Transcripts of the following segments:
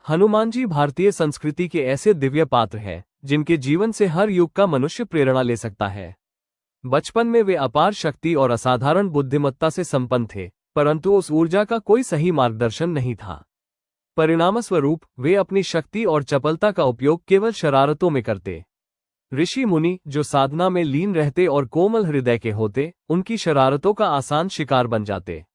हनुमान जी भारतीय संस्कृति के ऐसे दिव्य पात्र हैं जिनके जीवन से हर युग का मनुष्य प्रेरणा ले सकता है। बचपन में वे अपार शक्ति और असाधारण बुद्धिमत्ता से संपन्न थे, परंतु उस ऊर्जा का कोई सही मार्गदर्शन नहीं था। परिणामस्वरूप वे अपनी शक्ति और चपलता का उपयोग केवल शरारतों में करते। ऋषि मुनि जो साधना में लीन रहते और कोमल हृदय के होते, उनकी शरारतों का आसान शिकार बन जाते।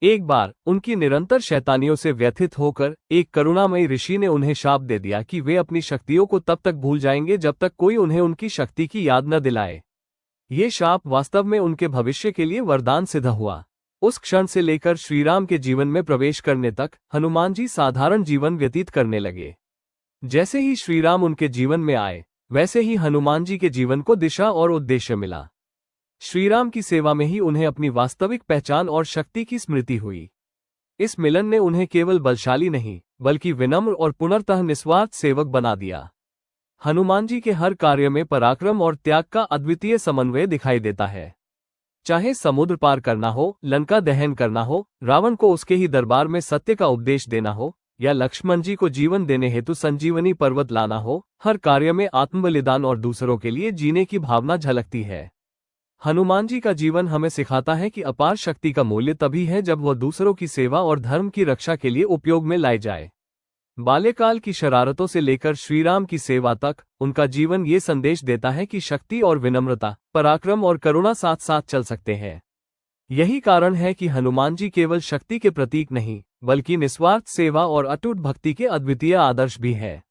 एक बार उनकी निरंतर शैतानियों से व्यथित होकर एक करुणामयी ऋषि ने उन्हें शाप दे दिया कि वे अपनी शक्तियों को तब तक भूल जाएंगे जब तक कोई उन्हें उनकी शक्ति की याद न दिलाए। ये शाप वास्तव में उनके भविष्य के लिए वरदान सिद्ध हुआ। उस क्षण से लेकर श्रीराम के जीवन में प्रवेश करने तक हनुमान जी साधारण जीवन व्यतीत करने लगे। जैसे ही श्रीराम उनके जीवन में आए, वैसे ही हनुमान जी के जीवन को दिशा और उद्देश्य मिला। श्रीराम की सेवा में ही उन्हें अपनी वास्तविक पहचान और शक्ति की स्मृति हुई। इस मिलन ने उन्हें केवल बलशाली नहीं, बल्कि विनम्र और पुनर्तः निस्वार्थ सेवक बना दिया। हनुमान जी के हर कार्य में पराक्रम और त्याग का अद्वितीय समन्वय दिखाई देता है। चाहे समुद्र पार करना हो, लंका दहन करना हो, रावण को उसके ही दरबार में सत्य का उपदेश देना हो, या लक्ष्मण जी को जीवन देने हेतु संजीवनी पर्वत लाना हो, हर कार्य में आत्मबलिदान और दूसरों के लिए जीने की भावना झलकती है। हनुमान जी का जीवन हमें सिखाता है कि अपार शक्ति का मूल्य तभी है जब वह दूसरों की सेवा और धर्म की रक्षा के लिए उपयोग में लाई जाए। बाल्यकाल की शरारतों से लेकर श्रीराम की सेवा तक उनका जीवन ये संदेश देता है कि शक्ति और विनम्रता, पराक्रम और करुणा साथ साथ चल सकते हैं। यही कारण है कि हनुमान जी केवल शक्ति के प्रतीक नहीं, बल्कि निस्वार्थ सेवा और अटूट भक्ति के अद्वितीय आदर्श भी है।